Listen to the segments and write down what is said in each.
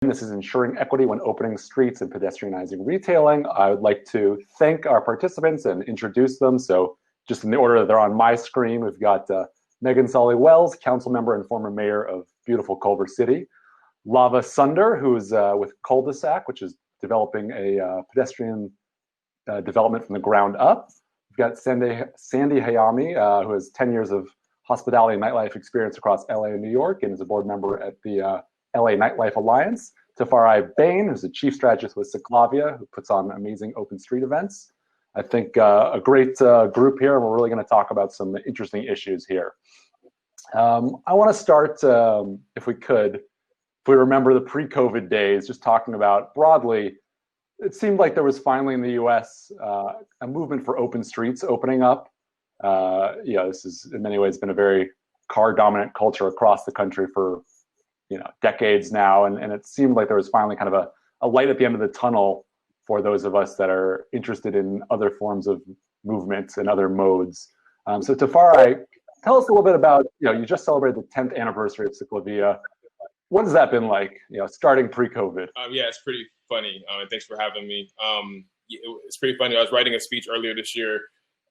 This is ensuring equity when opening streets and pedestrianizing retailing. I would like to thank our participants and introduce them. So just in the order that they're on my screen, we've got Meghan Sahli-Wells, council member and former mayor of beautiful Culver City. Lava Sunder, who's with Culdesac, which is developing a pedestrian development from the ground up. We've got Heyaime, who has 10 years of hospitality and nightlife experience across LA and New York and is a board member at the LA Nightlife Alliance. Tafarai, Bayne, who's a chief strategist with CicLAvia, who puts on amazing open street events. I think a great group here, and we're really going to talk about some interesting issues here. I want to start, if we could, if we remember the pre-COVID days, just talking about broadly, it seemed like there was finally in the US a movement for open streets opening up. This has in many ways been a very car-dominant culture across the country for decades now, and it seemed like there was finally kind of a light at the end of the tunnel for those of us that are interested in other forms of movement and other modes. So Tafarai, tell us a little bit about, you just celebrated the 10th anniversary of CicLAvia. What has that been like, starting pre-COVID? Yeah, it's pretty funny. And thanks for having me. It's pretty funny. I was writing a speech earlier this year,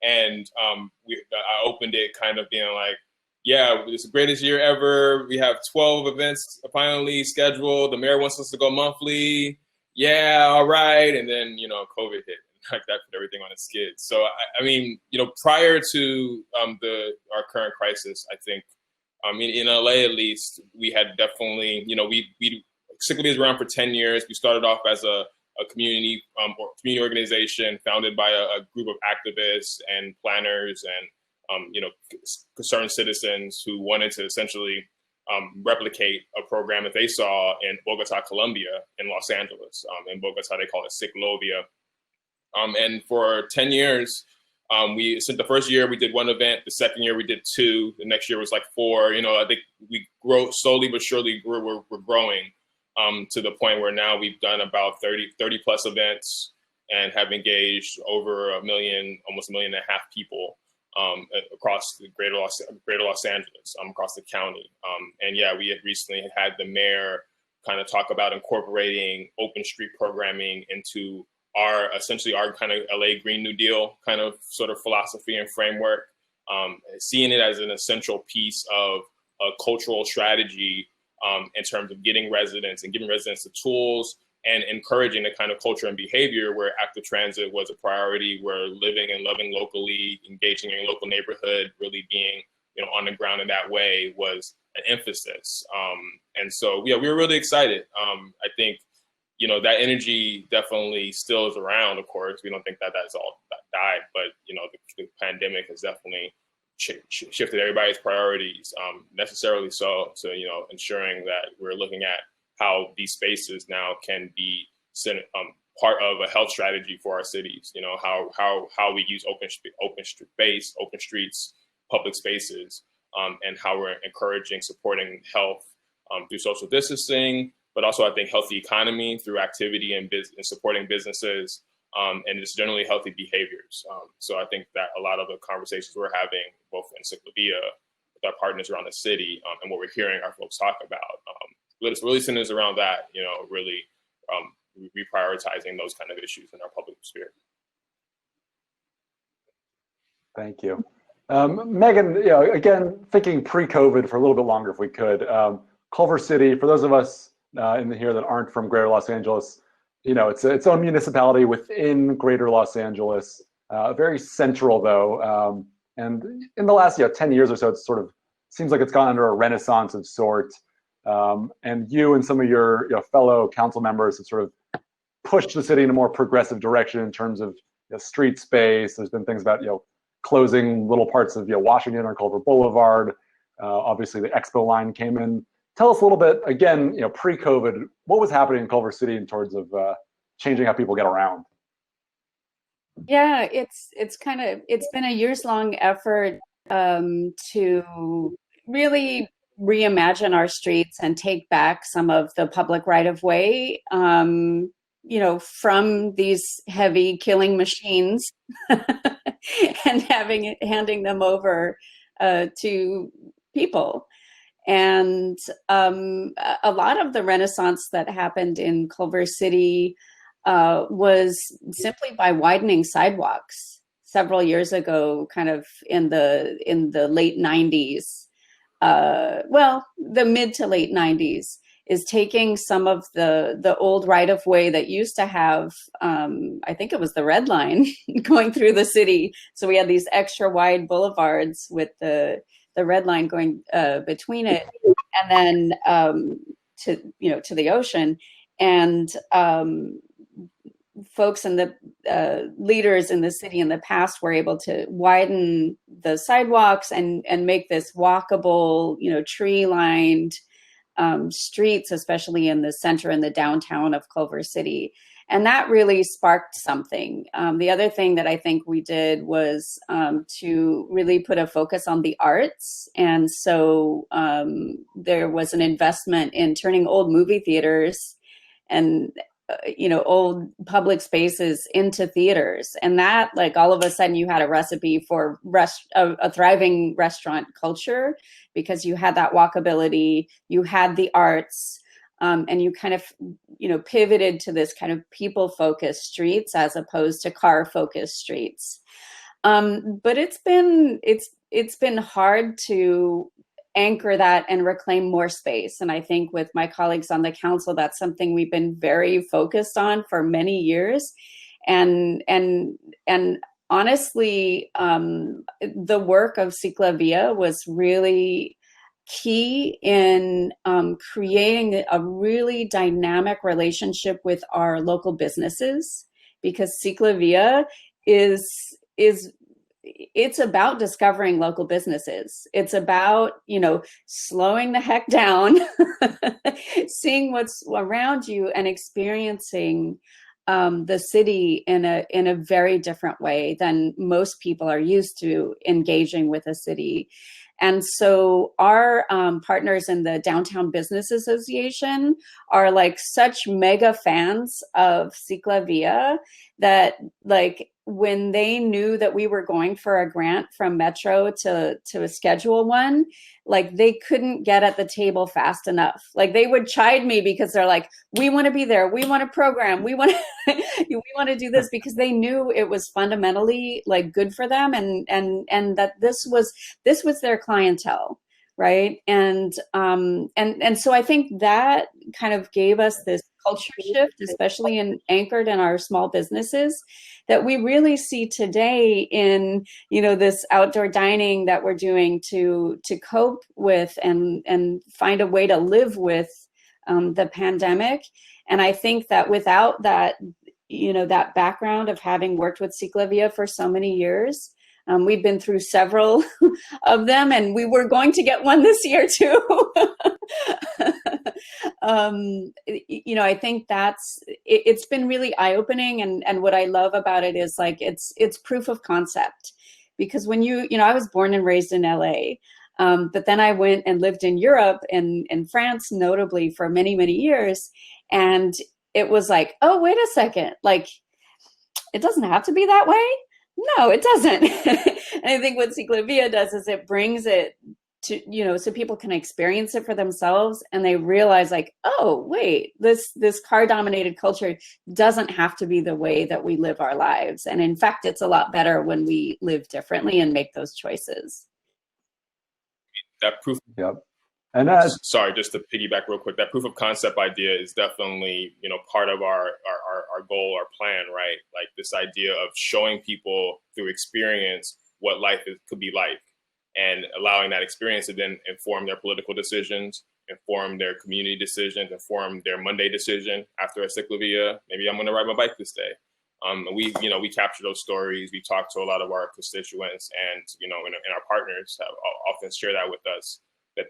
and I opened it kind of being like, yeah, it's the greatest year ever. We have 12 events finally scheduled. The mayor wants us to go monthly. Yeah, all right. And then, COVID hit. Like that put everything on its skid. So, I mean, prior to our current crisis, I think, in LA at least, we had definitely, CicLAvia is around for 10 years. We started off as a community organization founded by a group of activists and planners and concerned citizens who wanted to essentially replicate a program that they saw in Bogota, Colombia, in Los Angeles. In Bogota, they call it CicLAvia. And for 10 years, since the first year we did one event, the second year we did two, the next year was like four. I think we grow slowly but surely. We're growing to the point where now we've done about 30 plus events and have engaged over almost 1.5 million people across the greater Los Angeles, across the county. And yeah, we had recently had the mayor kind of talk about incorporating open street programming into our kind of LA Green New Deal kind of sort of philosophy and framework, seeing it as an essential piece of a cultural strategy in terms of giving residents the tools and encouraging the kind of culture and behavior where active transit was a priority, where living and loving locally, engaging in local neighborhood, really being on the ground in that way was an emphasis. And so, yeah, we were really excited. I think, that energy definitely still is around, of course. We don't think that that's all that died, but, the pandemic has definitely shifted everybody's priorities, necessarily so. So, ensuring that we're looking at how these spaces now can be part of a health strategy for our cities, how we use open streets, public spaces, and how we're encouraging, supporting health through social distancing, but also I think healthy economy through activity and supporting businesses, and just generally healthy behaviors. So I think that a lot of the conversations we're having, both in CicLAvia, with our partners around the city, and what we're hearing our folks talk about, really centers around that, really reprioritizing those kind of issues in our public sphere. Thank you. Meghan, again, thinking pre-COVID for a little bit longer if we could. Culver City, for those of us in here that aren't from Greater Los Angeles, it's its own municipality within Greater Los Angeles, very central though. And in the last 10 years or so, it sort of seems like it's gone under a renaissance of sorts. And you and some of your fellow council members have sort of pushed the city in a more progressive direction in terms of street space. There's been things about closing little parts of Washington or Culver Boulevard. Obviously, the Expo line came in. Tell us a little bit again, pre-COVID, what was happening in Culver City in terms of changing how people get around? Yeah, it's been a years-long effort to really reimagine our streets and take back some of the public right-of-way, from these heavy killing machines and handing them over to people. And a lot of the renaissance that happened in Culver City was simply by widening sidewalks several years ago, kind of in the late 90s. Well, the mid to late 90s, is taking some of the old right-of-way that used to have, I think it was the Red Line going through the city. So we had these extra wide boulevards with the Red Line going between it, and then to the ocean. And folks and the leaders in the city in the past were able to widen the sidewalks and make this walkable, tree-lined streets, especially in the center and the downtown of Culver City. And that really sparked something. The other thing that I think we did was to really put a focus on the arts. And so there was an investment in turning old movie theaters and old public spaces into theaters. And that, like, all of a sudden you had a recipe for a thriving restaurant culture, because you had that walkability, you had the arts, and you kind of, pivoted to this kind of people-focused streets as opposed to car-focused streets. But it's been hard to anchor that and reclaim more space. And I think with my colleagues on the council, that's something we've been very focused on for many years. And honestly, the work of CicLAvia was really key in creating a really dynamic relationship with our local businesses, because CicLAvia it's about discovering local businesses. It's about, slowing the heck down, seeing what's around you and experiencing the city in a very different way than most people are used to engaging with a city. And so our partners in the Downtown Business Association are like such mega fans of CicLAvia that, like, when they knew that we were going for a grant from Metro to schedule one, like, they couldn't get at the table fast enough. Like, they would chide me because they're like, we want to be there. We want to program. We want to do this, because they knew it was fundamentally, like, good for them, and that this was their clientele. Right. And so I think that kind of gave us this culture shift, especially anchored in our small businesses, that we really see today in, this outdoor dining that we're doing to cope with and find a way to live with the pandemic. And I think that without that, that background of having worked with CicLAvia for so many years, we've been through several of them, and we were going to get one this year too. I think it's been really eye-opening, and what I love about it is, like, it's proof of concept, because when I was born and raised in LA, but then I went and lived in Europe and in France, notably, for many, many years, and it was like, oh, wait a second, like, it doesn't have to be that way. No, it doesn't. And I think what CicLAvia does is it brings it to, so people can experience it for themselves, and they realize, like, oh, wait, this car-dominated culture doesn't have to be the way that we live our lives. And in fact, it's a lot better when we live differently and make those choices. That proof. Yep. And sorry, just to piggyback real quick, that proof of concept idea is definitely, part of our goal, our plan, right? Like, this idea of showing people through experience what life could be like, and allowing that experience to then inform their political decisions, inform their community decisions, inform their Monday decision after a CicLAvia. Maybe I'm going to ride my bike this day. We capture those stories. We talk to a lot of our constituents, and, and our partners have often share that with us,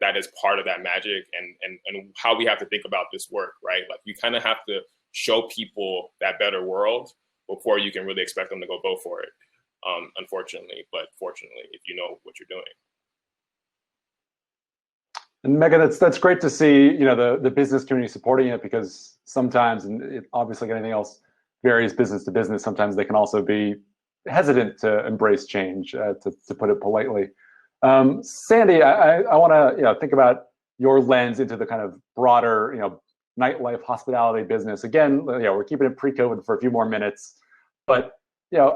that is part of that magic and how we have to think about this work, right? Like, you kind of have to show people that better world before you can really expect them to go vote for it, unfortunately, but fortunately, if you know what you're doing. And Meghan, that's great to see, the business community supporting it, because sometimes, and obviously anything else varies business to business, sometimes they can also be hesitant to embrace change, to put it politely. Sandy, I want to think about your lens into the kind of broader, nightlife hospitality business. Again, we're keeping it pre-COVID for a few more minutes, but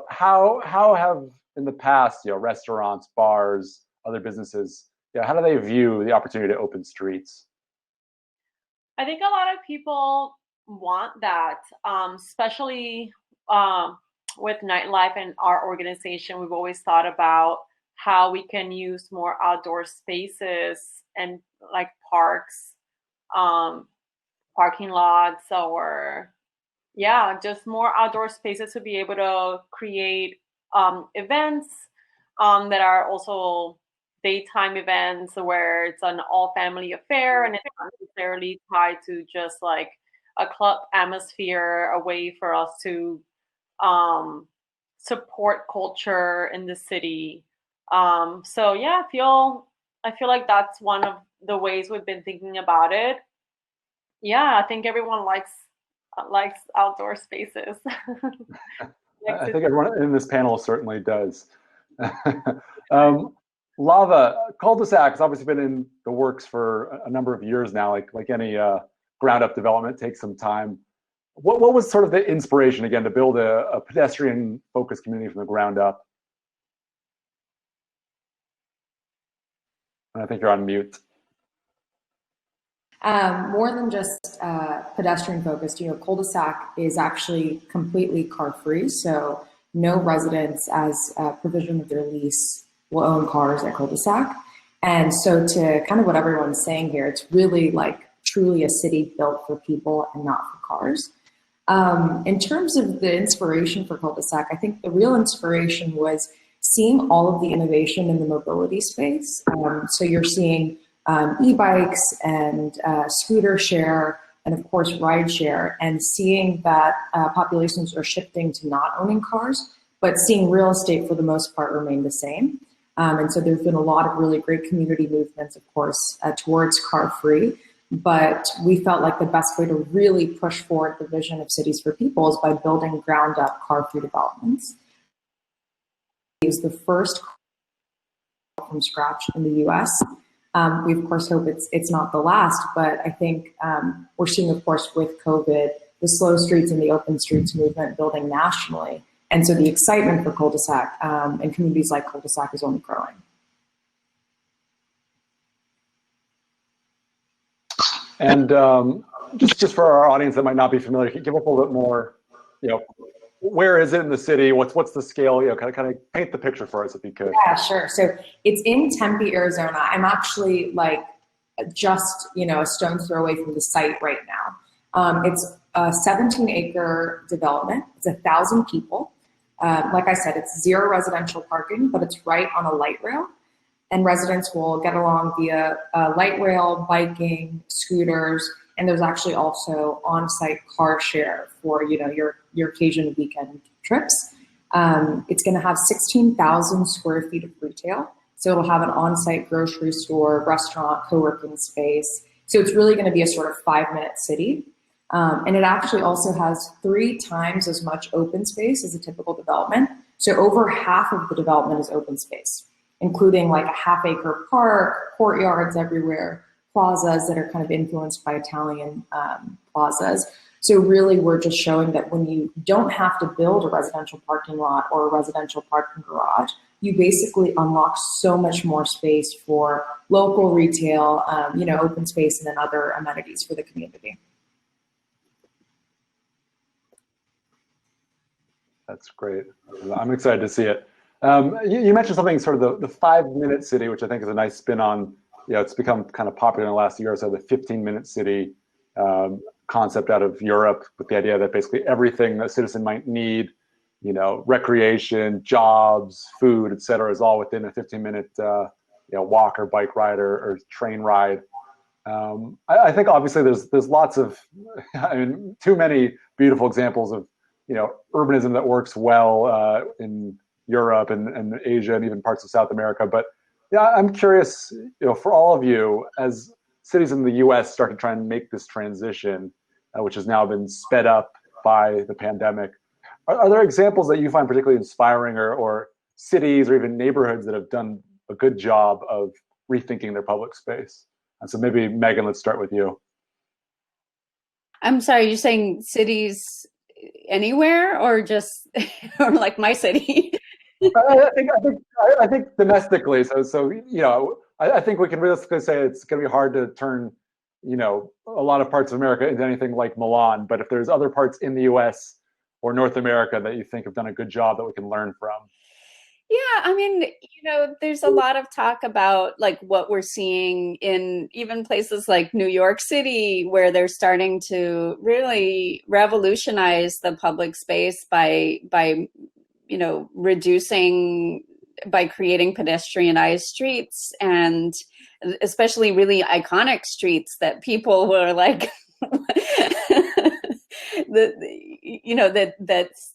how have in the past, restaurants, bars, other businesses, how do they view the opportunity to open streets? I think a lot of people want that, especially with Nightlife and our organization. We've always thought about how we can use more outdoor spaces and like parks, parking lots, or just more outdoor spaces to be able to create events that are also daytime events where it's an all family affair and it's not necessarily tied to just like a club atmosphere, a way for us to support culture in the city. I feel like that's one of the ways we've been thinking about it. I think everyone likes outdoor spaces. I think everyone in this panel certainly does. Lava, Culdesac has obviously been in the works for a number of years now. Like any ground up development, takes some time. What was sort of the inspiration again to build a pedestrian focused community from the ground up? I think you're on mute. More than just pedestrian focused, Culdesac is actually completely car free. So no residents, as provision of their lease, will own cars at Culdesac. And so to kind of what everyone's saying here, it's really like truly a city built for people and not for cars. In terms of the inspiration for Culdesac, I think the real inspiration was seeing all of the innovation in the mobility space. So you're seeing e-bikes and scooter share, and of course ride share, and seeing that populations are shifting to not owning cars, but seeing real estate for the most part remain the same. And so there's been a lot of really great community movements, of course, towards car free. But we felt like the best way to really push forward the vision of cities for people is by building ground up car free developments. It was the first from scratch in the US. We of course hope it's not the last, but I think we're seeing, of course, with COVID, the slow streets and the open streets movement building nationally. And so the excitement for Culdesac and communities like Culdesac is only growing. And just for our audience that might not be familiar, can you give up a little bit more, where is it in the city? What's the scale? Kind of paint the picture for us if you could. Yeah, sure. So it's in Tempe, Arizona. I'm actually like just, a stone's throw away from the site right now. It's a 17-acre development. It's 1,000 people. Like I said, it's 0 residential parking, but it's right on a light rail. And residents will get along via light rail, biking, scooters, and there's actually also on-site car share for your occasion weekend trips. It's going to have 16,000 square feet of retail, so it'll have an on-site grocery store, restaurant, co-working space. So it's really going to be a sort of 5-minute city, and it actually also has 3 times as much open space as a typical development. So over half of the development is open space, including like a half-acre park, courtyards everywhere, plazas that are kind of influenced by Italian plazas. So really we're just showing that when you don't have to build a residential parking lot or a residential parking garage, you basically unlock so much more space for local retail, open space, and then other amenities for the community. That's great. I'm excited to see it. You mentioned something sort of the 5-minute city, which I think is a nice spin on, it's become kind of popular in the last year or so, the 15-minute city concept out of Europe, with the idea that basically everything a citizen might need, recreation, jobs, food, et cetera, is all within a 15-minute walk or bike ride or train ride. I think obviously there's lots of, too many beautiful examples of, urbanism that works well in Europe and Asia and even parts of South America. But yeah, I'm curious, for all of you, as cities in the US start to try and make this transition, which has now been sped up by the pandemic, are there examples that you find particularly inspiring or cities or even neighborhoods that have done a good job of rethinking their public space? So maybe Meghan, let's start with you. I'm sorry, you're saying cities anywhere or just or like my city? I think domestically. So I think we can realistically say it's going to be hard to turn a lot of parts of America into anything like Milan. But if there's other parts in the U.S. or North America that you think have done a good job that we can learn from. Yeah, I mean, there's a lot of talk about like what we're seeing in even places like New York City, where they're starting to really revolutionize the public space by reducing, by creating pedestrianized streets, and especially really iconic streets that people were like, that's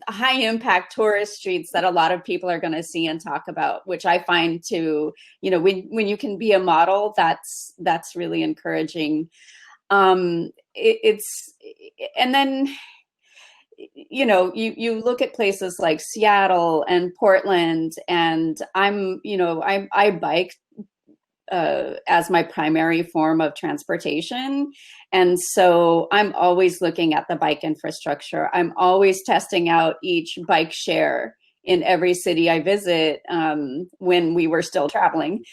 high impact tourist streets that a lot of people are going to see and talk about, which I find to, when you can be a model, that's really encouraging. And then, you look at places like Seattle and Portland, and I bike as my primary form of transportation. And so I'm always looking at the bike infrastructure. I'm always testing out each bike share in every city I visit, when we were still traveling,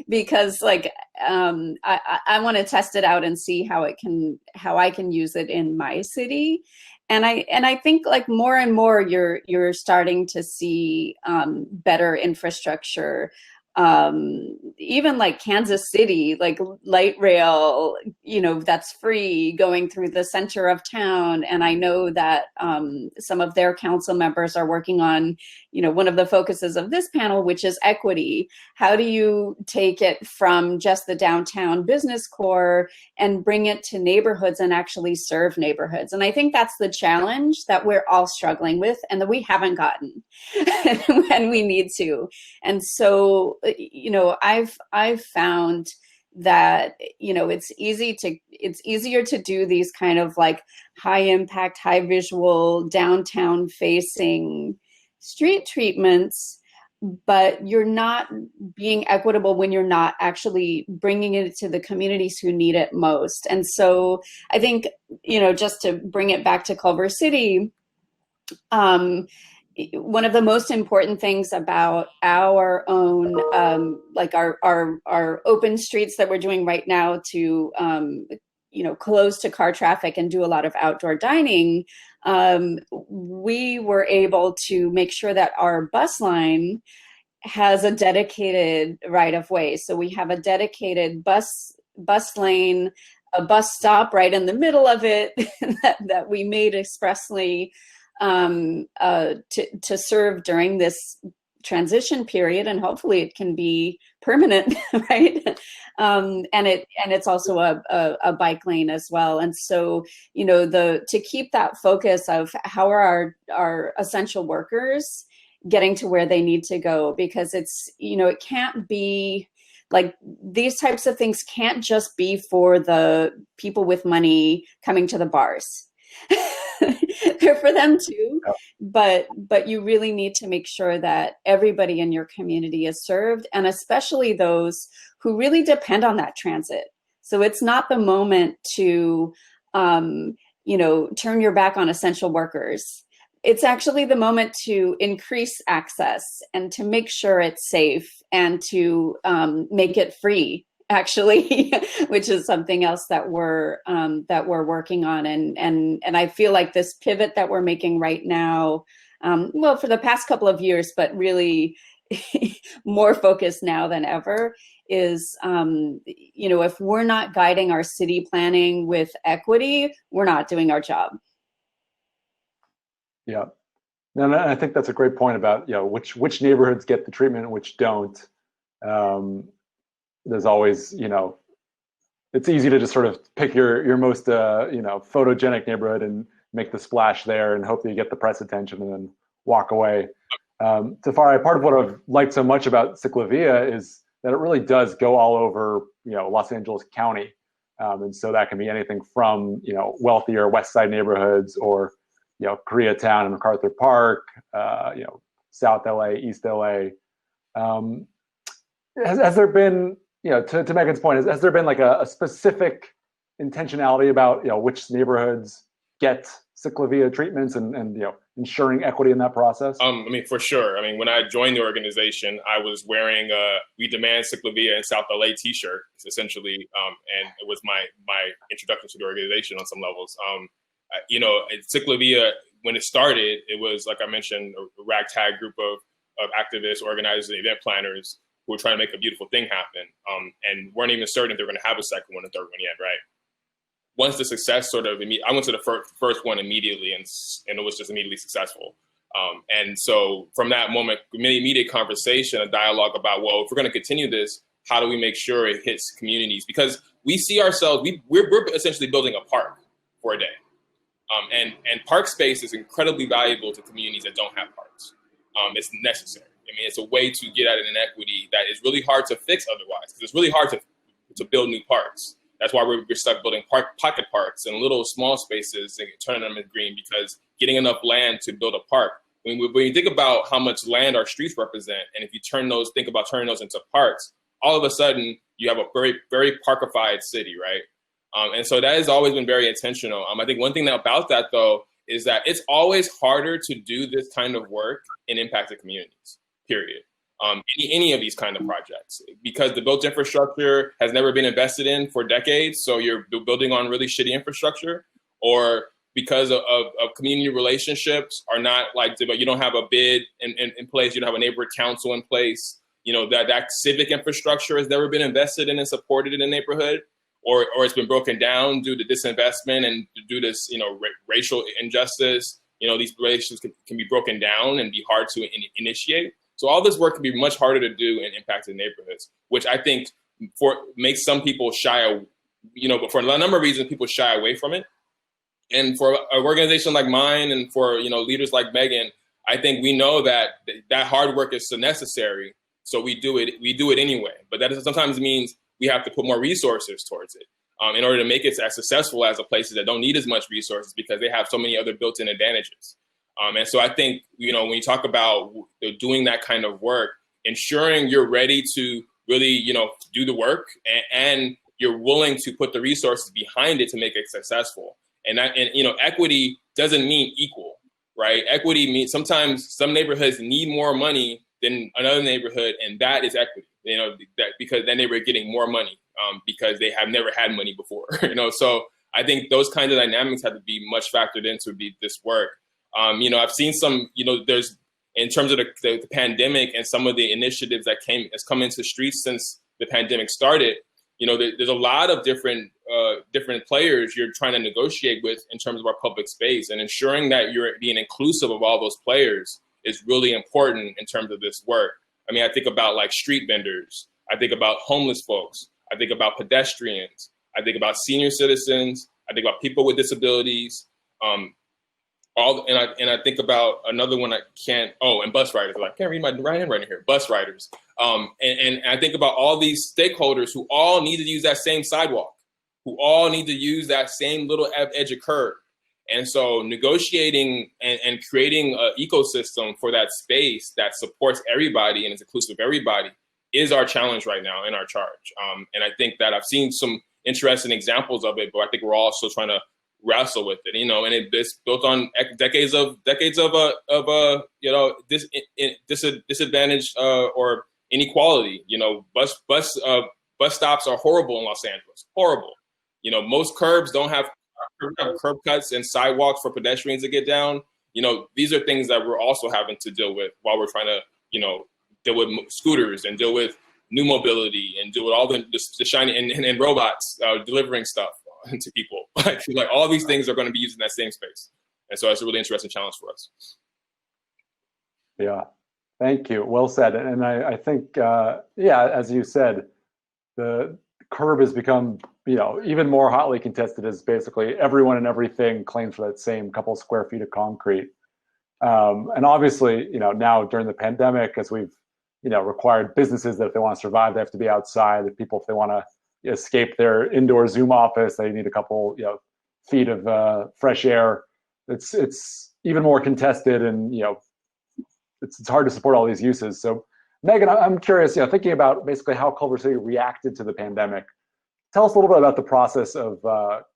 because I want to test it out and see how I can use it in my city. And I think like more and more you're starting to see better infrastructure. Even like Kansas City, like light rail, that's free going through the center of town. And I know that some of their council members are working on, one of the focuses of this panel, which is equity. How do you take it from just the downtown business core and bring it to neighborhoods and actually serve neighborhoods? And I think that's the challenge that we're all struggling with and that we haven't gotten and we need to. And so, I've found that, it's easier to do these kind of like high impact, high visual, downtown facing street treatments, but you're not being equitable when you're not actually bringing it to the communities who need it most. And so I think, just to bring it back to Culver City, one of the most important things about our own, our open streets that we're doing right now to, close to car traffic and do a lot of outdoor dining, we were able to make sure that our bus line has a dedicated right of way. So we have a dedicated bus lane, a bus stop right in the middle of it that we made expressly to serve during this transition period, and hopefully it can be permanent, right? And it's also a bike lane as well. And so, to keep that focus of how are our essential workers getting to where they need to go, because it's, it can't be like these types of things can't just be for the people with money coming to the bars. They're for them too, but you really need to make sure that everybody in your community is served, and especially those who really depend on that transit. So it's not the moment to, turn your back on essential workers. It's actually the moment to increase access and to make sure it's safe and to make it free, actually, which is something else that we're working on. And I feel like this pivot that we're making right now, for the past couple of years, but really more focused now than ever, is, if we're not guiding our city planning with equity, we're not doing our job. Yeah. And I think that's a great point about, which neighborhoods get the treatment and which don't. There's always, it's easy to just sort of pick your most, photogenic neighborhood and make the splash there and hope that you get the press attention and then walk away. Tafarai, part of what I've liked so much about CicLAvia is that it really does go all over, Los Angeles County. And so that can be anything from, wealthier West Side neighborhoods or, Koreatown and MacArthur Park, South LA, East LA. has there been, to Meghan's point, has there been like a specific intentionality about, which neighborhoods get CicLAvia treatments and ensuring equity in that process? I mean, for sure. I mean, when I joined the organization, I was wearing a "We Demand CicLAvia" in South LA T-shirt, essentially, and it was my introduction to the organization on some levels. CicLAvia, when it started, it was, like I mentioned, a ragtag group of activists, organizers, and event planners who were trying to make a beautiful thing happen, and weren't even certain if they were going to have a second one and third one yet, right? Once the success I went to the first one immediately, and it was just immediately successful. And so from that moment, immediate conversation, a dialogue about, well, if we're going to continue this, how do we make sure it hits communities? Because we see ourselves, we're essentially building a park for a day. And park space is incredibly valuable to communities that don't have parks. It's necessary. I mean, it's a way to get at an inequity that is really hard to fix otherwise, because it's really hard to build new parks. That's why we're stuck building pocket parks and little small spaces and turning them into green, because getting enough land to build a park. When you think about how much land our streets represent, and if you think about turning those into parks, all of a sudden you have a very, very parkified city, right? And so that has always been very intentional. I think one thing about that, though, is that it's always harder to do this kind of work in impacted communities, period. Any of these kind of projects, because the built infrastructure has never been invested in for decades. So you're building on really shitty infrastructure, or because of community relationships are not but you don't have a bid in place. You don't have a neighborhood council in place. That civic infrastructure has never been invested in and supported in a neighborhood, or it's been broken down due to disinvestment and due to racial injustice. These relationships can be broken down and be hard to initiate. So all this work can be much harder to do in impacted neighborhoods, which I think makes some people shy, but for a number of reasons, people shy away from it. And for an organization like mine, and for leaders like Meghan, I think we know that hard work is so necessary. So we do it anyway. But that sometimes means we have to put more resources towards it in order to make it as successful as the places that don't need as much resources, because they have so many other built-in advantages. And so I think, when you talk about doing that kind of work, ensuring you're ready to really, do the work, and you're willing to put the resources behind it to make it successful. And equity doesn't mean equal, right? Equity means sometimes some neighborhoods need more money than another neighborhood, and that is equity. Because then they were getting more money because they have never had money before. So I think those kinds of dynamics have to be much factored into this work. I've seen some, there's, in terms of the pandemic and some of the initiatives that has come into the streets since the pandemic started, there's a lot of different players you're trying to negotiate with in terms of our public space, and ensuring that you're being inclusive of all those players is really important in terms of this work. I mean, I think about street vendors. I think about homeless folks. I think about pedestrians. I think about senior citizens. I think about people with disabilities. And I think about another one and bus riders. I can't read my handwriting right here. Bus riders. And I think about all these stakeholders who all need to use that same sidewalk, who all need to use that same little edge of curb. And so negotiating and creating an ecosystem for that space that supports everybody and is inclusive of everybody is our challenge right now, and our charge. And I think that I've seen some interesting examples of it, but I think we're also trying to wrestle with it, and it's built on decades of disadvantage or inequality. Bus stops are horrible in Los Angeles. Horrible. Most curbs don't have curb cuts and sidewalks for pedestrians to get down. These are things that we're also having to deal with while we're trying to deal with scooters and deal with new mobility and deal with all the shiny and robots delivering stuff to people. Like all these things are going to be used in that same space. And so it's a really interesting challenge for us. Yeah, thank you. Well said. And I think, as you said, the curb has become, even more hotly contested, as basically everyone and everything claims for that same couple square feet of concrete. And obviously, now during the pandemic, as we've, required businesses that if they want to survive, they have to be outside. The people, if they want to escape their indoor Zoom office, they need a couple feet of fresh air. It's even more contested, and it's hard to support all these uses. So Meghan, I'm curious, thinking about basically how Culver City reacted to the pandemic. Tell us a little bit about the process of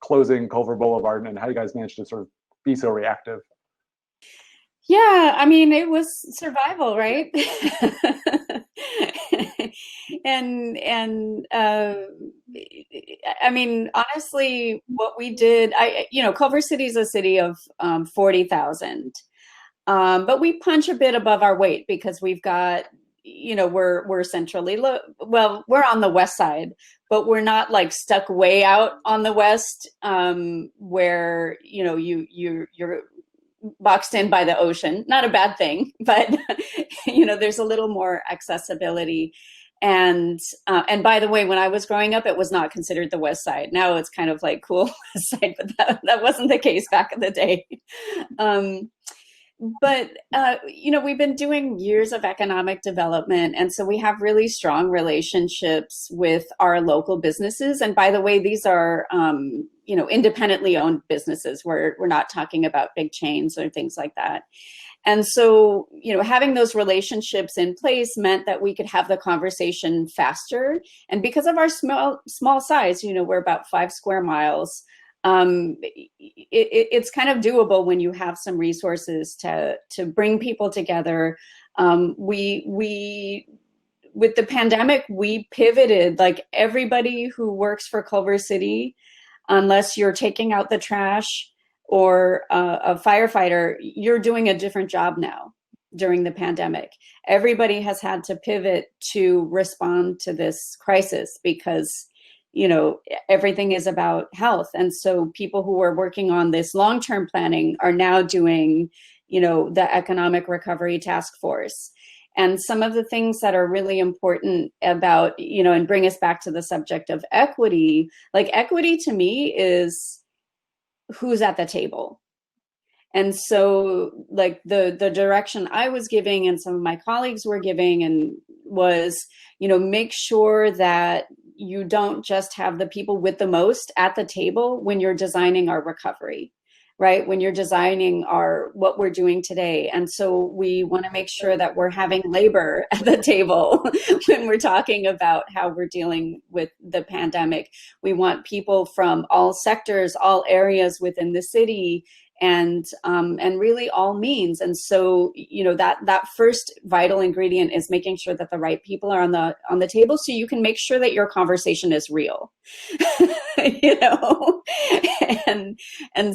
closing Culver Boulevard and how you guys managed to sort of be so reactive. Yeah, I mean, it was survival, right? and I mean, honestly, what we did, Culver City is a city of 40,000, but we punch a bit above our weight because we've got, we're centrally well, we're on the west side, but we're not like stuck way out on the west, where you're boxed in by the ocean. Not a bad thing, but there's a little more accessibility. And by the way, when I was growing up, it was not considered the West Side. Now it's kind of like cool West Side, but that wasn't the case back in the day. But we've been doing years of economic development, and so we have really strong relationships with our local businesses. And by the way, these are independently owned businesses. We're not talking about big chains or things like that. And so, having those relationships in place meant that we could have the conversation faster. And because of our small size, we're about 5 square miles. It's kind of doable when you have some resources to bring people together. We with the pandemic, we pivoted, like everybody who works for Culver City, unless you're taking out the trash or a firefighter, you're doing a different job now during the pandemic. Everybody has had to pivot to respond to this crisis because, everything is about health. And so people who are working on this long-term planning are now doing, the Economic Recovery Task Force. And some of the things that are really important about, and bring us back to the subject of equity, like equity to me is who's at the table. And so like the direction I was giving and some of my colleagues were giving and was, make sure that you don't just have the people with the most at the table when you're designing our recovery, right? When you're designing what we're doing today. And so we want to make sure that we're having labor at the table when we're talking about how we're dealing with the pandemic. We want people from all sectors, all areas within the city, and really all means. And so, that first vital ingredient is making sure that the right people are on the table, so you can make sure that your conversation is real, and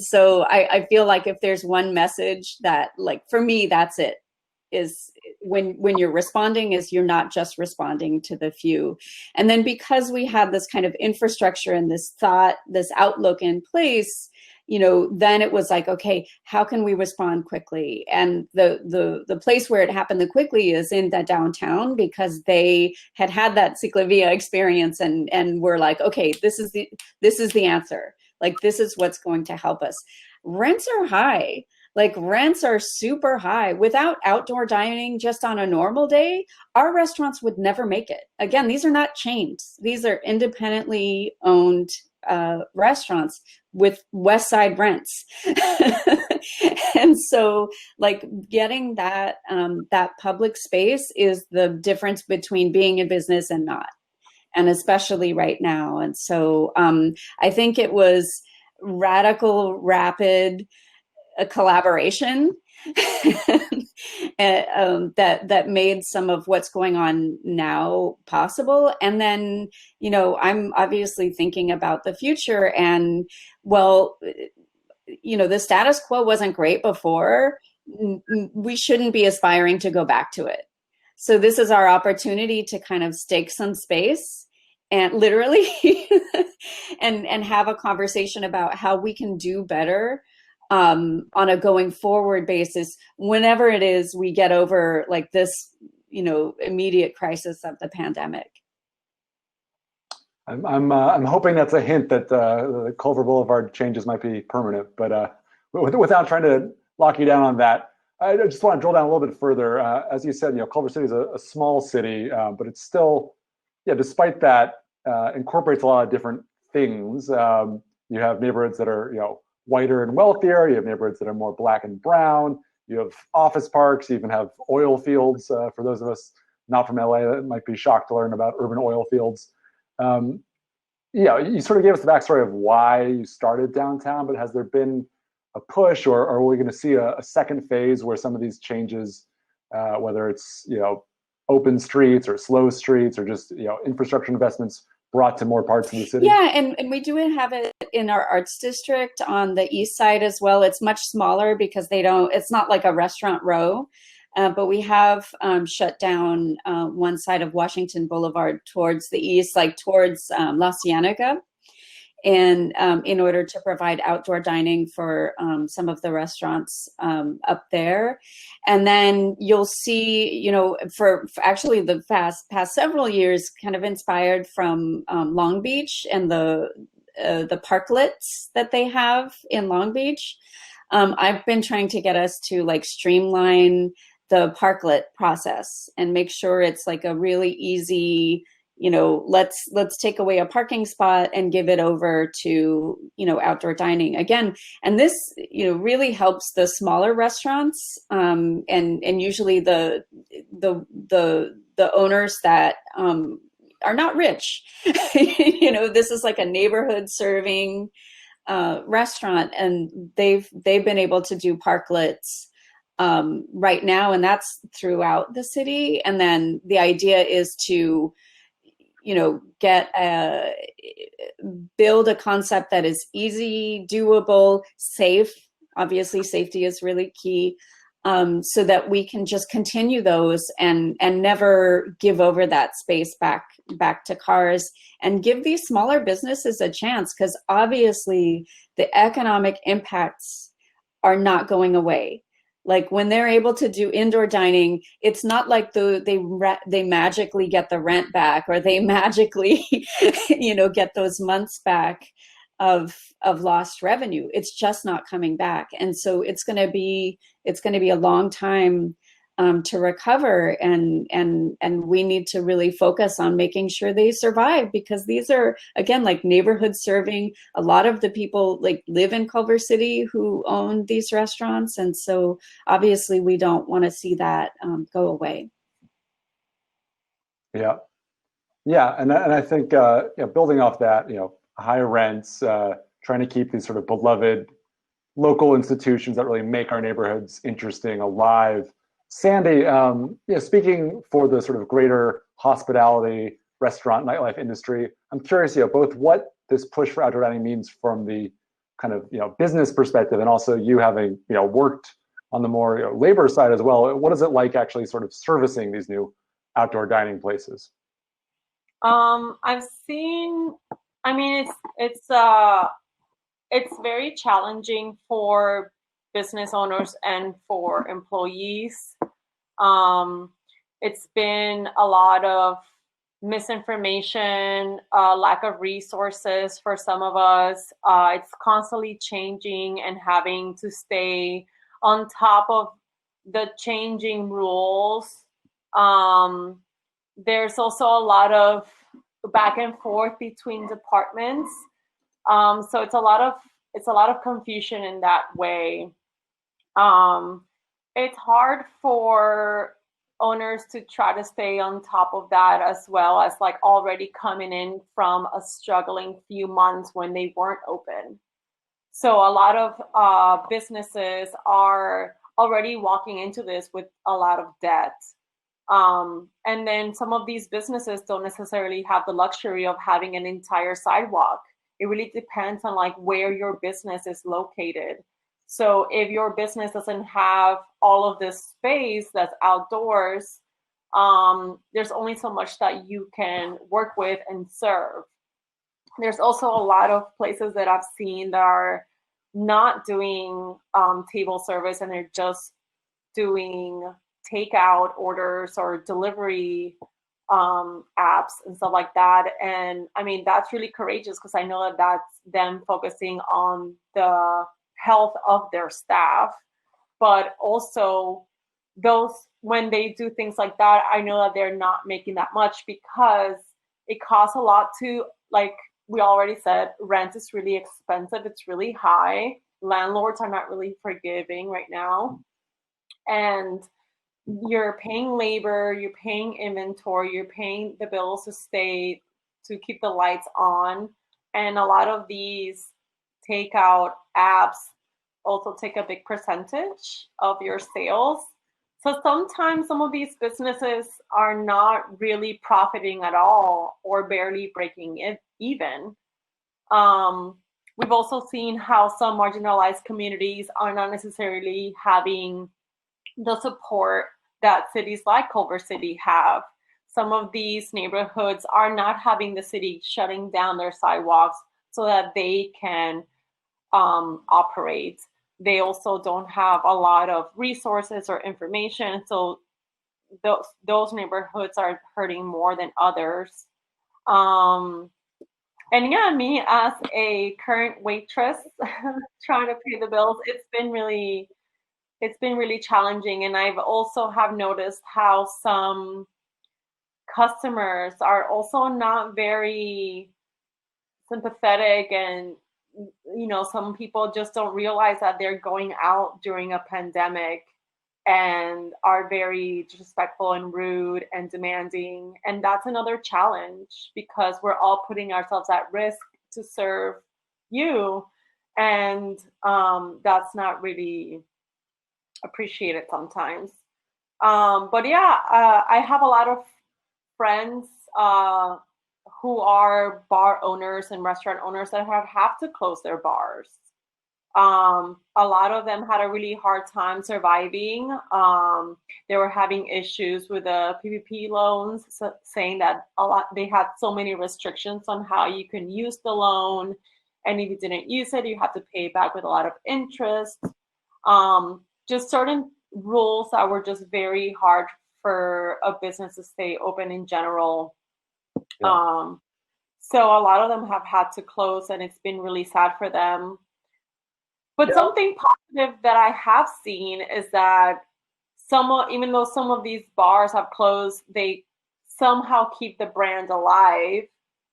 so I feel like if there's one message that, like, for me, that's it, is when you're responding, is you're not just responding to the few. And then because we had this kind of infrastructure and this thought, this outlook in place, then it was like, okay, how can we respond quickly? And the place where it happened the quickly is in the downtown, because they had that CicLAvia experience and we're like, okay, this is the answer. Like, this is what's going to help us. Rents are high. Like, rents are super high. Without outdoor dining just on a normal day, our restaurants would never make it. Again, these are not chains. These are independently owned restaurants with West Side rents. And so, like, getting that public space is the difference between being in business and not, and especially right now. And so I think it was radical, rapid collaboration that made some of what's going on now possible. And then, I'm obviously thinking about the future, and well, the status quo wasn't great before. We shouldn't be aspiring to go back to it. So this is our opportunity to kind of stake some space, and literally and have a conversation about how we can do better on a going forward basis whenever it is we get over, like, this immediate crisis of the pandemic. I'm hoping that's a hint that the Culver Boulevard changes might be permanent, but without trying to lock you down on that, I just want to drill down a little bit further. As you said, Culver City is a small city, but it's still, despite that, incorporates a lot of different things. You have neighborhoods that are, whiter and wealthier. You have neighborhoods that are more black and brown. You have office parks. You even have oil fields for those of us not from LA that might be shocked to learn about urban oil fields. You sort of gave us the backstory of why you started downtown, but has there been a push, or are we going to see a second phase where some of these changes, whether it's open streets or slow streets or just infrastructure investments, brought to more parts of the city? Yeah, and we do have it in our arts district on the east side as well. It's much smaller because it's not like a restaurant row, but we have shut down one side of Washington Boulevard towards the east, like towards La Cienega, and in order to provide outdoor dining for some of the restaurants up there. And then you'll see, for actually the past several years, kind of inspired from Long Beach and the parklets that they have in Long Beach. I've been trying to get us to like streamline the parklet process and make sure it's like a really easy, let's take away a parking spot and give it over to, outdoor dining again. And this, really helps the smaller restaurants, and usually the owners that are not rich. This is like a neighborhood serving restaurant, and they've been able to do parklets right now, and that's throughout the city. And then the idea is to build a concept that is easy, doable, safe. Obviously, safety is really key, so that we can just continue those and never give over that space back to cars, and give these smaller businesses a chance, because obviously the economic impacts are not going away. Like when they're able to do indoor dining, it's not like they magically get the rent back, or they magically, get those months back of lost revenue. It's just not coming back, and so it's going to be a long time to recover, and we need to really focus on making sure they survive, because these are, again, like neighborhood serving. A lot of the people like live in Culver City who own these restaurants, and so obviously we don't want to see that go away. Yeah, and I think building off that, higher rents, trying to keep these sort of beloved local institutions that really make our neighborhoods interesting, alive. Sandy, speaking for the sort of greater hospitality, restaurant, nightlife industry, I'm curious, both what this push for outdoor dining means from the kind of business perspective, and also you having worked on the more labor side as well. What is it like actually sort of servicing these new outdoor dining places? I've seen. I mean, it's very challenging for business owners and for employees. It's been a lot of misinformation, lack of resources for some of us. It's constantly changing and having to stay on top of the changing rules. There's also a lot of back and forth between departments. So it's a lot of confusion in that way. It's hard for owners to try to stay on top of that, as well as like already coming in from a struggling few months when they weren't open. So a lot of businesses are already walking into this with a lot of debt. And then some of these businesses don't necessarily have the luxury of having an entire sidewalk. It really depends on like where your business is located. So if your business doesn't have all of this space that's outdoors, there's only so much that you can work with and serve. There's also a lot of places that I've seen that are not doing table service, and they're just doing takeout orders or delivery apps and stuff like that. And I mean, that's really courageous, because I know that that's them focusing on the health of their staff. But also those, when they do things like that, I know that they're not making that much, because it costs a lot to, like we already said, rent is really expensive. It's really high. Landlords are not really forgiving right now. And you're paying labor, you're paying inventory, you're paying the bills to keep the lights on. And a lot of these takeout apps also take a big percentage of your sales. So sometimes some of these businesses are not really profiting at all or barely breaking it even. We've also seen how some marginalized communities are not necessarily having the support that cities like Culver City have. Some of these neighborhoods are not having the city shutting down their sidewalks so that they can operate. They also don't have a lot of resources or information, so those neighborhoods are hurting more than others. And yeah, me as a current waitress trying to pay the bills, it's been really challenging. And I've also have noticed how some customers are also not very sympathetic, and some people just don't realize that they're going out during a pandemic and are very disrespectful and rude and demanding. And that's another challenge because we're all putting ourselves at risk to serve you. And that's not really appreciated sometimes. But yeah, I have a lot of friends who are bar owners and restaurant owners that have to close their bars. A lot of them had a really hard time surviving. They were having issues with the PPP loans, saying that they had so many restrictions on how you can use the loan, and if you didn't use it, you had to pay back with a lot of interest. Just certain rules that were just very hard for a business to stay open in general. Yeah. So a lot of them have had to close, and it's been really sad for them. But something positive that I have seen is that even though some of these bars have closed, they somehow keep the brand alive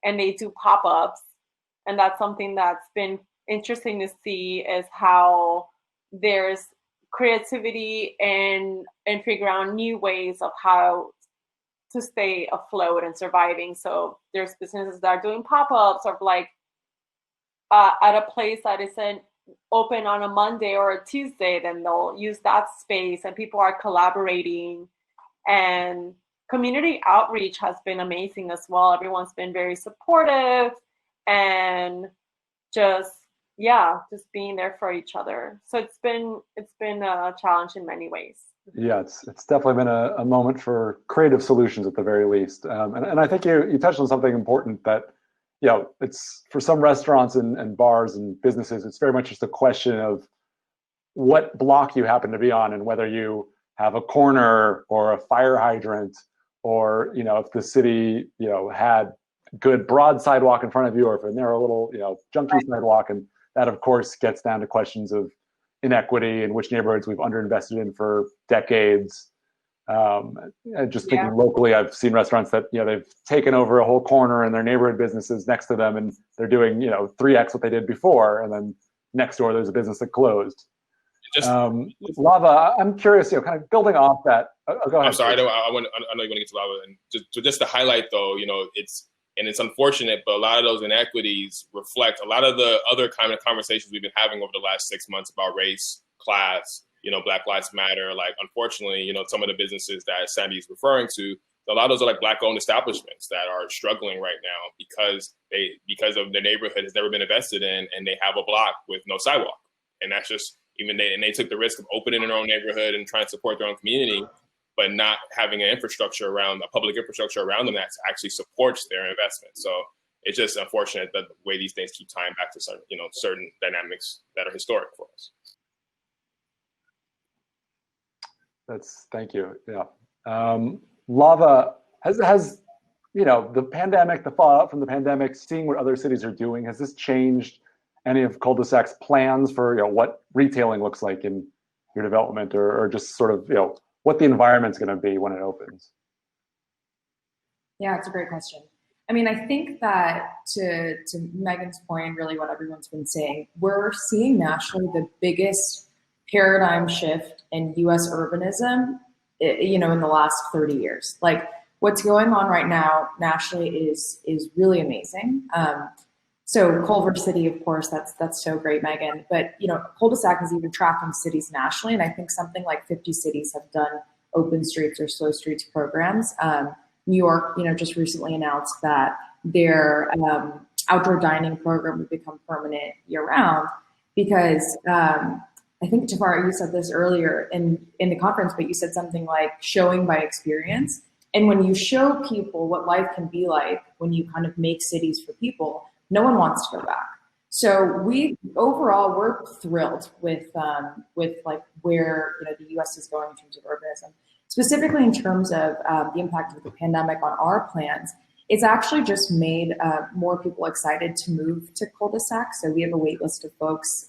and they do pop-ups. And that's something that's been interesting to see, is how there's creativity and figure out new ways of how to stay afloat and surviving. So there's businesses that are doing pop-ups of like at a place that isn't open on a Monday or a Tuesday, then they'll use that space, and people are collaborating. And community outreach has been amazing as well. Everyone's been very supportive and just being there for each other. So it's been a challenge in many ways. Yeah, it's definitely been a moment for creative solutions at the very least. And I think you touched on something important that, it's for some restaurants and bars and businesses, it's very much just a question of what block you happen to be on, and whether you have a corner or a fire hydrant, or, if the city, had good broad sidewalk in front of you, or if a narrow little, junky sidewalk. And that, of course, gets down to questions of inequity and which neighborhoods we've underinvested in for decades. And just thinking locally, I've seen restaurants that, they've taken over a whole corner and their neighborhood businesses next to them, and they're doing, 3x what they did before. And then next door, there's a business that closed. Lava, I'm curious, kind of building off that. Go ahead. I'm sorry, I know you want to get to Lava. And just to highlight, though, it's unfortunate, but a lot of those inequities reflect a lot of the other kind of conversations we've been having over the last 6 months about race, class, Black Lives Matter. Like, unfortunately, some of the businesses that Sandy's referring to, a lot of those are like Black-owned establishments that are struggling right now because of their neighborhood has never been invested in, and they have a block with no sidewalk. And that's just they took the risk of opening their own neighborhood and trying to support their own community, but not having a public infrastructure around them that actually supports their investment. So it's just unfortunate that the way these things keep tying back to certain dynamics that are historic for us. Thank you. Yeah. Lava, has the pandemic, the fallout from the pandemic, seeing what other cities are doing, has this changed any of Culdesac's plans for what retailing looks like in your development, or just sort of what the environment's going to be when it opens? Yeah, it's a great question. I mean, I think that to Meghan's point, really what everyone's been saying, we're seeing nationally the biggest paradigm shift in U.S. urbanism in the last 30 years. Like what's going on right now nationally is really amazing. So Culver City, of course, that's so great, Meghan. But Culdesac is even tracking cities nationally, and I think something like 50 cities have done open streets or slow streets programs. New York, just recently announced that their outdoor dining program would become permanent year round because I think, Tafarai, you said this earlier in the conference, but you said something like showing by experience. And when you show people what life can be like when you kind of make cities for people, no one wants to go back. So we're thrilled with like where the U.S. is going in terms of urbanism, specifically in terms of the impact of the pandemic on our plans. It's actually just made more people excited to move to Culdesac. So we have a wait list of folks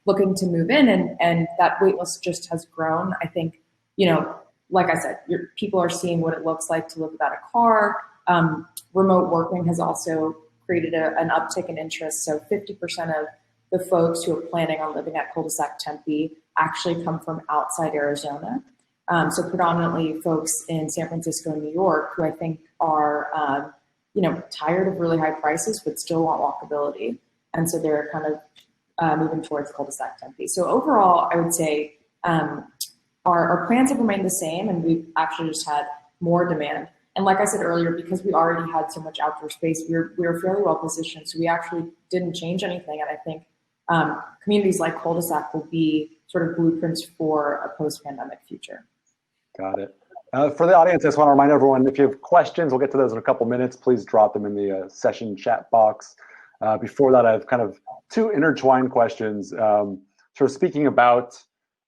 looking to move in, and that wait list just has grown. I think, like I said, people are seeing what it looks like to live without a car. Remote working has also created an uptick in interest. So 50% of the folks who are planning on living at Culdesac Tempe actually come from outside Arizona. So predominantly folks in San Francisco and New York who I think are, tired of really high prices but still want walkability. And so they're kind of moving towards Culdesac Tempe. So overall, I would say our plans have remained the same, and we've actually just had more demand. And like I said earlier, because we already had so much outdoor space, we were fairly well positioned. So we actually didn't change anything. And I think communities like Culdesac will be sort of blueprints for a post-pandemic future. Got it. For the audience, I just want to remind everyone, if you have questions, we'll get to those in a couple minutes. Please drop them in the session chat box. Before that, I have kind of two intertwined questions. Sort of speaking about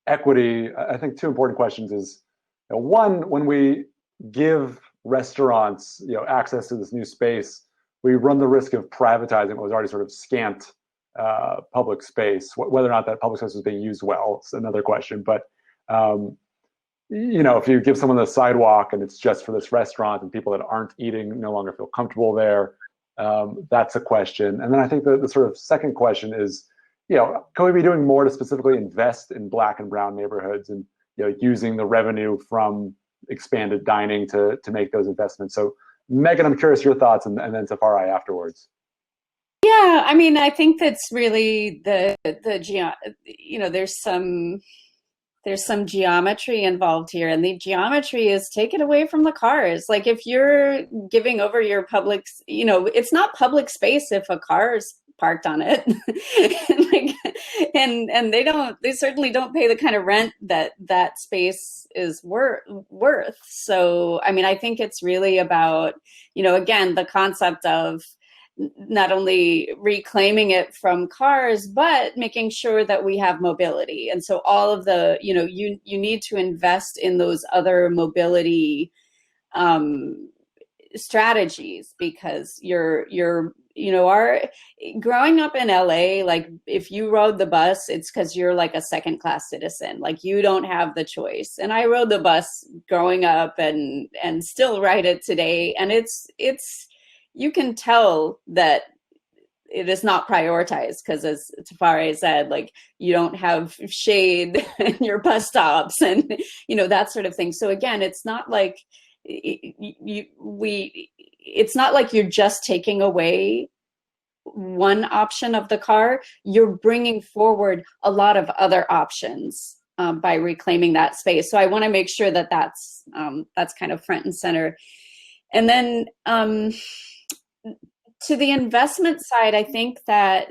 equity, I think two important questions is, one, when we give restaurants access to this new space, we run the risk of privatizing what was already sort of scant public space. Whether or not that public space is being used well, it's another question. But if you give someone the sidewalk and it's just for this restaurant and people that aren't eating no longer feel comfortable there, that's a question. And then I think the sort of second question is, can we be doing more to specifically invest in Black and brown neighborhoods and using the revenue from expanded dining to make those investments? So Meghan, I'm curious your thoughts, and then Tafarai afterwards. Yeah, I mean, I think that's really there's some geometry involved here, and the geometry is take it away from the cars. Like if you're giving over your public, it's not public space if a car is parked on it. and they certainly don't pay the kind of rent that space is worth. So, I mean, I think it's really about, again, the concept of not only reclaiming it from cars, but making sure that we have mobility. And so all of the, you need to invest in those other mobility strategies, because our growing up in LA, like if you rode the bus, it's because you're like a second class citizen, like you don't have the choice. And I rode the bus growing up and still ride it today. And it's you can tell that it is not prioritized because, as Tafarai said, like you don't have shade in your bus stops and, that sort of thing. So again, it's not like it's not like you're just taking away one option of the car. You're bringing forward a lot of other options by reclaiming that space. So I want to make sure that that's kind of front and center. And then to the investment side, I think that,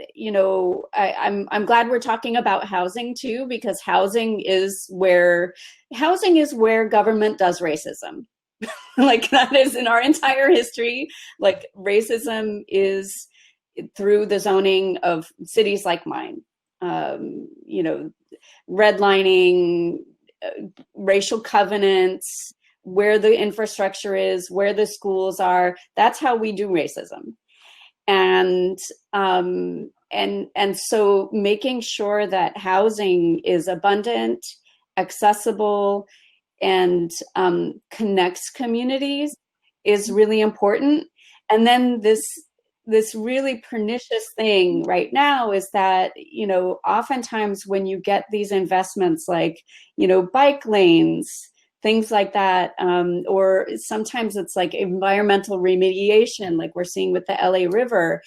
I'm glad we're talking about housing too, because housing is where government does racism. Like that is in our entire history. Like racism is through the zoning of cities like mine, redlining, racial covenants, where the infrastructure is, where the schools are. That's how we do racism. And so making sure that housing is abundant, accessible, and connects communities is really important. And then this really pernicious thing right now is that, oftentimes when you get these investments like, bike lanes, things like that. Or sometimes it's like environmental remediation, like we're seeing with the LA River.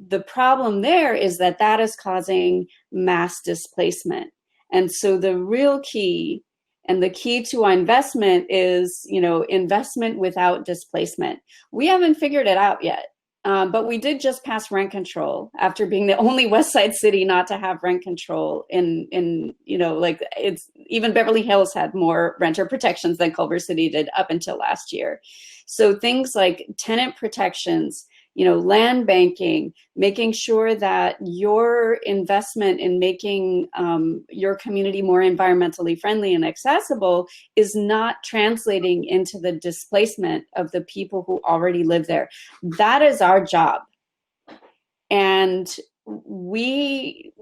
The problem there is that that is causing mass displacement. And so the real key, and the key to our investment is, investment without displacement. We haven't figured it out yet. But we did just pass rent control after being the only West Side city not to have rent control in it's even Beverly Hills had more renter protections than Culver City did up until last year. So things like tenant protections, land banking, making sure that your investment in making your community more environmentally friendly and accessible is not translating into the displacement of the people who already live there. That is our job. And I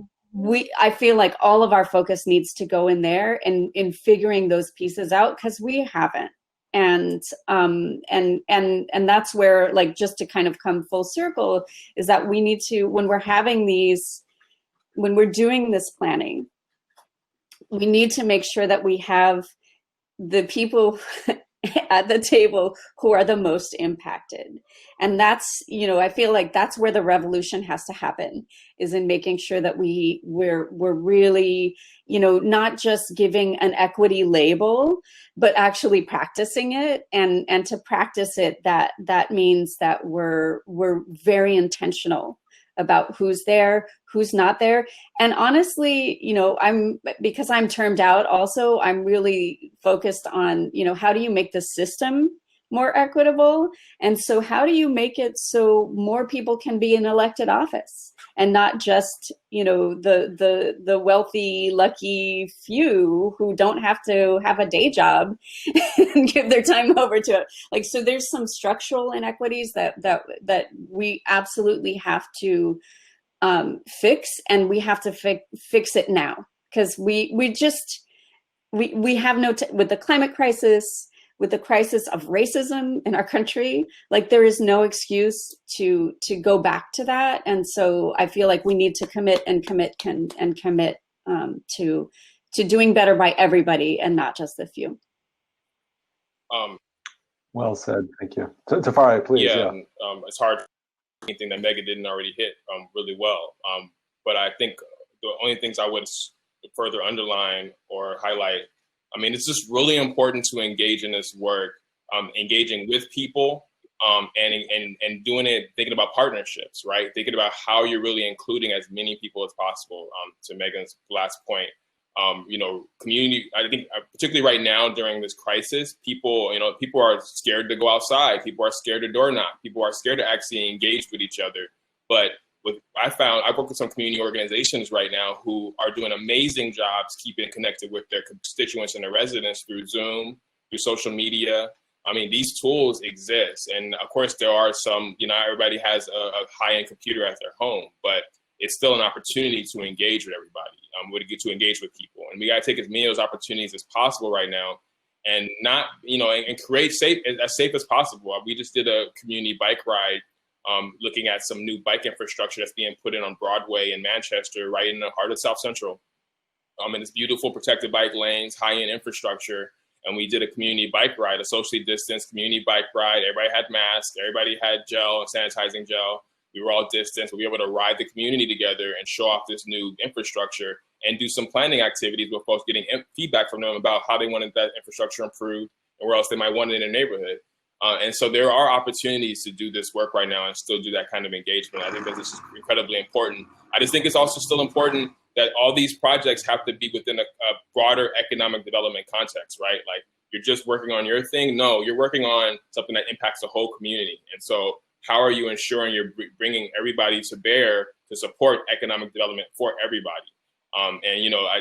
feel like all of our focus needs to go in there and in figuring those pieces out, because we haven't. And that's where, like, just to kind of come full circle, is that we need to, when we're doing this planning, we need to make sure that we have the people at the table who are the most impacted. And that's, I feel like that's where the revolution has to happen, is in making sure that we're really, not just giving an equity label, but actually practicing it. And to practice it, that means that we're very intentional about who's there, who's not there. And honestly, because I'm termed out also, I'm really focused on, how do you make the system more equitable? And so how do you make it so more people can be in elected office, and not just, the wealthy, lucky few who don't have to have a day job and give their time over to it. Like, so there's some structural inequities that we absolutely have to fix, and we have to fix it now, because we have with the climate crisis, with the crisis of racism in our country, like, there is no excuse to go back to that. And so I feel like we need to commit to doing better by everybody, and not just the few. Well said. Thank you. Tafarai, please. Yeah. It's hard anything that Meghan didn't already hit really well. But I think the only things I would further underline or highlight, it's just really important to engage in this work, engaging with people, and doing it, thinking about partnerships, right? Thinking about how you're really including as many people as possible. To Meghan's last point, community, I think particularly right now during this crisis, people are scared to go outside. People are scared to door knock. People are scared to actually engage with each other. But I've worked with some community organizations right now who are doing amazing jobs keeping connected with their constituents and their residents through Zoom, through social media. These tools exist. And of course there are some, everybody has a high-end computer at their home, but it's still an opportunity to engage with everybody, to engage with people. And we got to take as many of those opportunities as possible right now, and not, and create as safe as possible. We just did a community bike ride, looking at some new bike infrastructure that's being put in on Broadway in Manchester, right in the heart of South Central. And it's beautiful protected bike lanes, high-end infrastructure. And we did a community bike ride, a socially distanced community bike ride. Everybody had masks, everybody had gel and sanitizing gel. We were all distanced, but we were able to ride the community together and show off this new infrastructure and do some planning activities with folks, getting feedback from them about how they wanted that infrastructure improved and where else they might want it in their neighborhood. And so there are opportunities to do this work right now and still do that kind of engagement. I think that this is incredibly important. I just think it's also still important that all these projects have to be within a broader economic development context, right? Like, you're just working on your thing. No, you're working on something that impacts the whole community. And so how are you ensuring you're bringing everybody to bear to support economic development for everybody?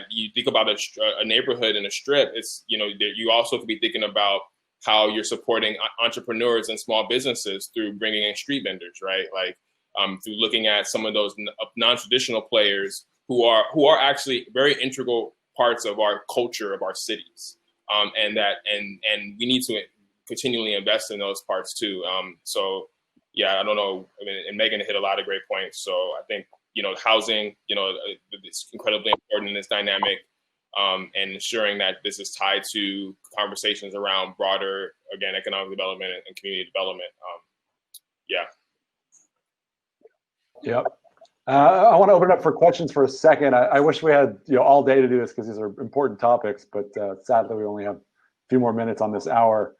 You think about a neighborhood and a strip, it's, you also could be thinking about how you're supporting entrepreneurs and small businesses through bringing in street vendors, right? Like, through looking at some of those non-traditional players who are actually very integral parts of our culture, of our cities. And we need to continually invest in those parts too. Yeah, I don't know. And Meghan hit a lot of great points. So I think, housing, it's incredibly important in this dynamic. and ensuring that this is tied to conversations around broader, again, economic development and community development. Yeah. Yep. I want to open it up for questions for a second. I wish we had all day to do this because these are important topics, but sadly we only have a few more minutes on this hour.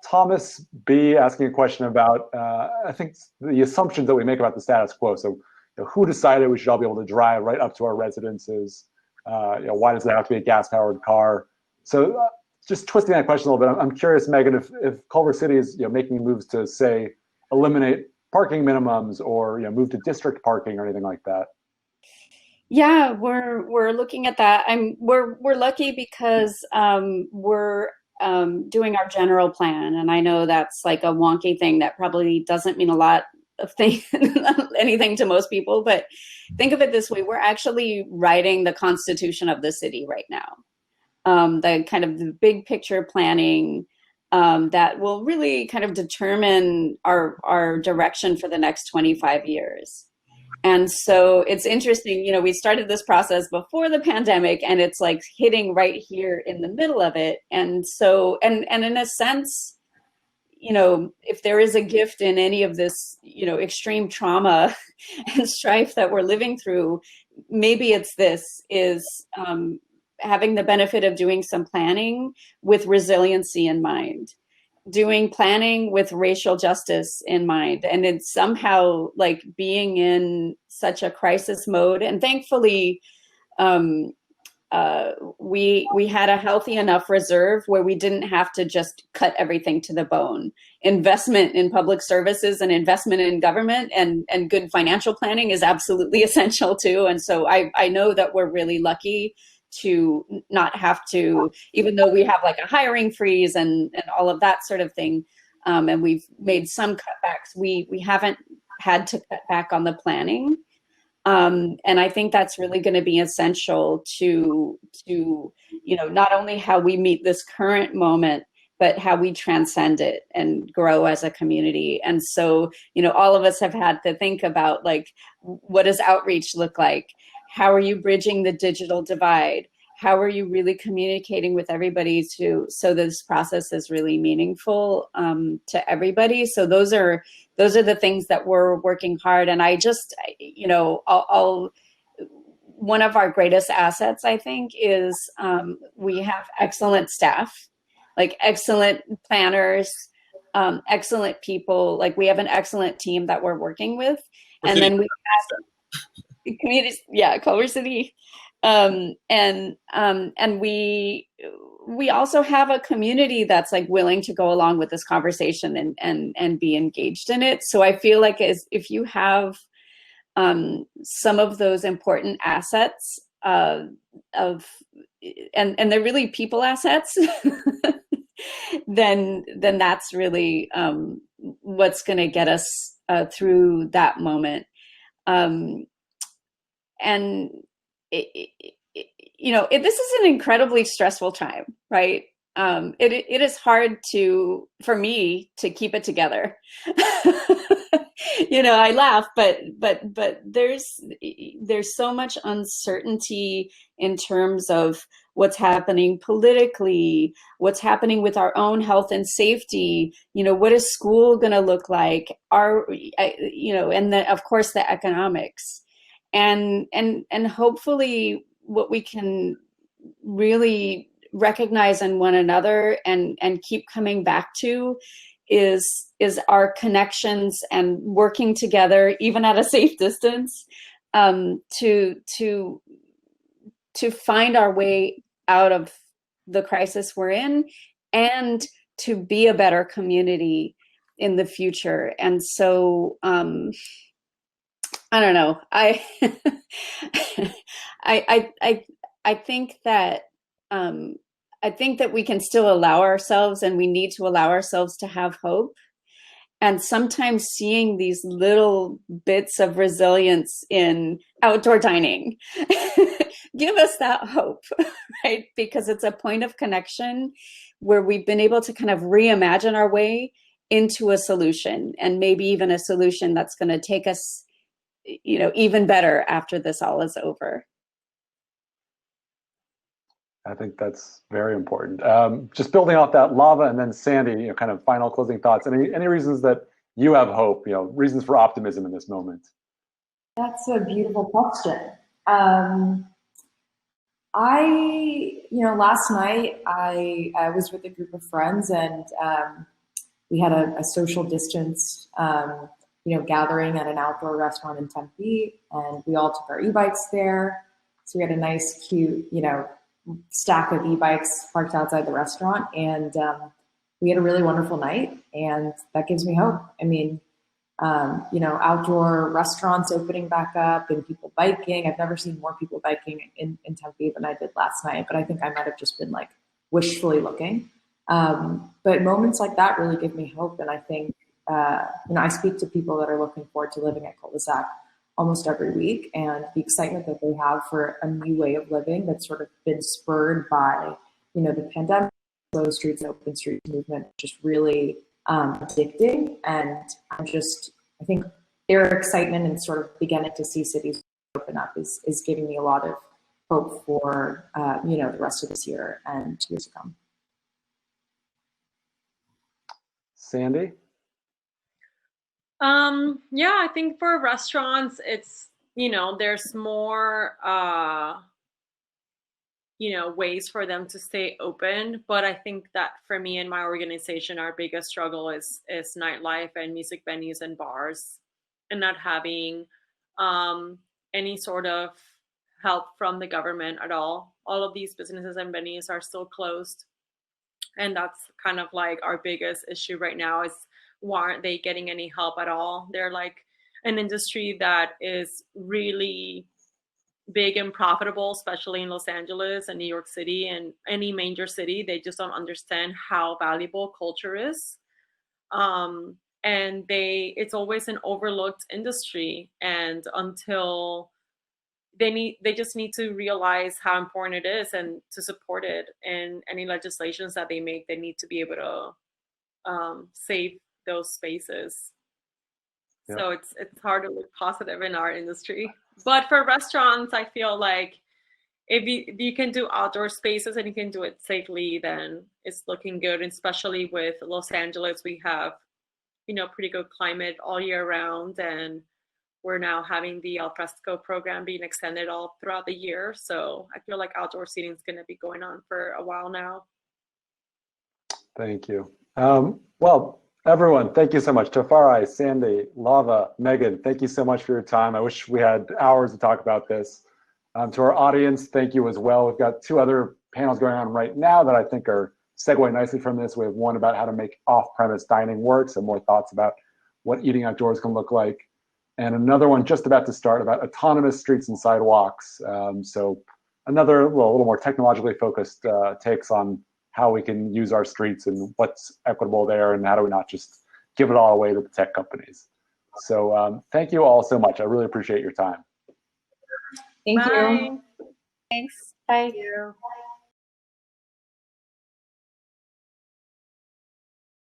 Thomas B asking a question about, I think, the assumptions that we make about the status quo. So who decided we should all be able to drive right up to our residences? Why does there have to be a gas-powered car? So just twisting that question a little bit, I'm curious, Meghan, if Culver City is making moves to, say, eliminate parking minimums or move to district parking or anything like that. Yeah, we're looking at that. We're lucky because we're doing our general plan, and I know that's like a wonky thing that probably doesn't mean a lot of anything to most people, but think of it this way: we're actually writing the constitution of the city right now. The kind of the big picture planning that will really kind of determine our direction for the next 25 years. And so it's interesting, we started this process before the pandemic, and it's like hitting right here in the middle of it. And so, and in a sense, if there is a gift in any of this, extreme trauma and strife that we're living through, maybe it's having the benefit of doing some planning with resiliency in mind, doing planning with racial justice in mind. And it's somehow like being in such a crisis mode. And thankfully, we had a healthy enough reserve where we didn't have to just cut everything to the bone. Investment in public services and investment in government and good financial planning is absolutely essential too. And so I know that we're really lucky to not have to, even though we have like a hiring freeze and all of that sort of thing, and we've made some cutbacks, we haven't had to cut back on the planning. And I think that's really going to be essential to not only how we meet this current moment, but how we transcend it and grow as a community. And so, all of us have had to think about, like, what does outreach look like? How are you bridging the digital divide? How are you really communicating with everybody so this process is really meaningful to everybody? So those are the things that we're working hard. And I just, one of our greatest assets, I think, is we have excellent staff, like excellent planners, excellent people. Like, we have an excellent team that we're working with. And then we have communities, Culver City. And we also have a community that's like willing to go along with this conversation and be engaged in it. So I feel like if you have some of those important assets and they're really people assets, then that's really what's going to get us through that moment. And this is an incredibly stressful time, right? It is hard for me to keep it together. I laugh, but there's so much uncertainty in terms of what's happening politically, what's happening with our own health and safety. What is school going to look like? And then of course the economics. And hopefully what we can really recognize in one another and keep coming back to is our connections and working together, even at a safe distance, to find our way out of the crisis we're in and to be a better community in the future. And so, I don't know. I think that we can still allow ourselves, and we need to allow ourselves to have hope. And sometimes seeing these little bits of resilience in outdoor dining, give us that hope, right? Because it's a point of connection where we've been able to kind of reimagine our way into a solution, and maybe even a solution that's going to take us even better after this all is over. I think that's very important. Just building off that, Lava, and then Sandy, kind of final closing thoughts. Any reasons that you have hope, reasons for optimism in this moment? That's a beautiful question. Last night I was with a group of friends, and we had a social distance, gathering at an outdoor restaurant in Tempe, and we all took our e-bikes there. So we had a nice, cute, stack of e-bikes parked outside the restaurant, and we had a really wonderful night, and that gives me hope. Outdoor restaurants opening back up and people biking. I've never seen more people biking in Tempe than I did last night, but I think I might have just been like wishfully looking. But moments like that really give me hope. And I think, I speak to people that are looking forward to living at Culdesac almost every week, and the excitement that they have for a new way of living that's sort of been spurred by, the pandemic, closed streets and open streets movement, just really addicting. And I think their excitement and sort of beginning to see cities open up is giving me a lot of hope for, the rest of this year and years to come. Sandy? I think for restaurants, it's, there's more, ways for them to stay open. But I think that for me and my organization, our biggest struggle is nightlife and music venues and bars, and not having any sort of help from the government at all. All of these businesses and venues are still closed. And that's kind of like our biggest issue right now is why aren't they getting any help at all? They're like an industry that is really big and profitable, especially in Los Angeles and New York City and any major city. They just don't understand how valuable culture is. And it's always an overlooked industry. And until they just need to realize how important it is and to support it. And any legislations that they make, they need to be able to save those spaces. Yep. So it's hard to look positive in our industry. But for restaurants, I feel like if you can do outdoor spaces and you can do it safely, then it's looking good. And especially with Los Angeles, we have, pretty good climate all year round. And we're now having the al fresco program being extended all throughout the year. So I feel like outdoor seating is going to be going on for a while now. Thank you. Well, everyone, thank you so much. Tafarai, Sandy, Lava, Meghan, thank you so much for your time. I wish we had hours to talk about this. To our audience, thank you as well. We've got 2 other panels going on right now that I think are segue nicely from this. We have one about how to make off-premise dining work, so more thoughts about what eating outdoors can look like. And another one just about to start about autonomous streets and sidewalks. So another little more technologically focused takes on how we can use our streets and what's equitable there, and how do we not just give it all away to the tech companies. So thank you all so much. I really appreciate your time. Thank Bye. you. Thanks. Bye. Thank you.